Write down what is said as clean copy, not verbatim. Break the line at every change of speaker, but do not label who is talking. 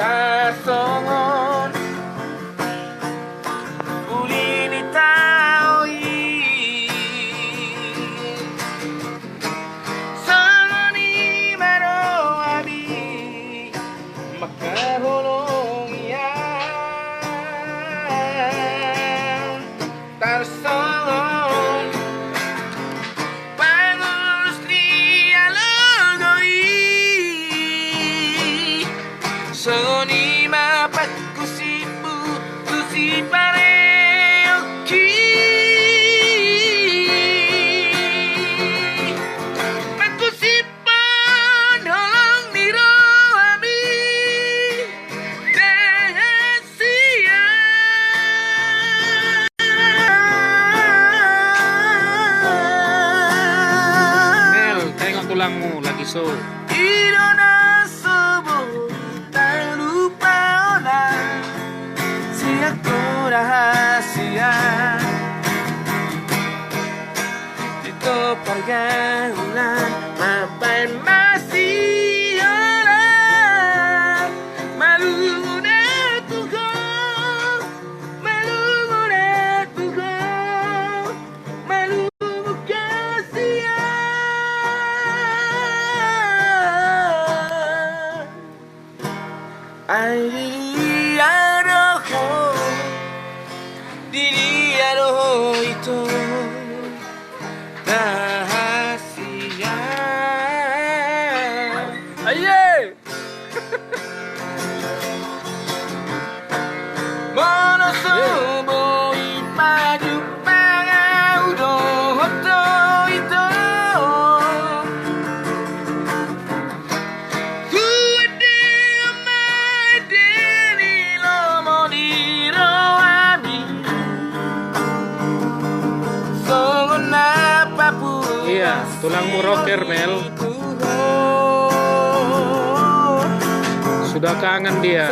tasongon uli ni taoi songon ni maro abi makahulong yan tasongon pangulus ni alogoi Soni mapagkusipu kusipareoki Pagkusipan holong niro ami Dehesia
Mel, tengok tulangmu lagi so.
Irona sobo Siapa rahasia itu pergaulan apa masih orang malu netugo malu kasia Diri aroh itu rahasia. Aye. Mono sobo ipaju pangaudo hoto itu. Kuade amadeni lomoniro ami. Songon apapun.
Iya, tulangmu rocker Mel.
Sudah kangen dia.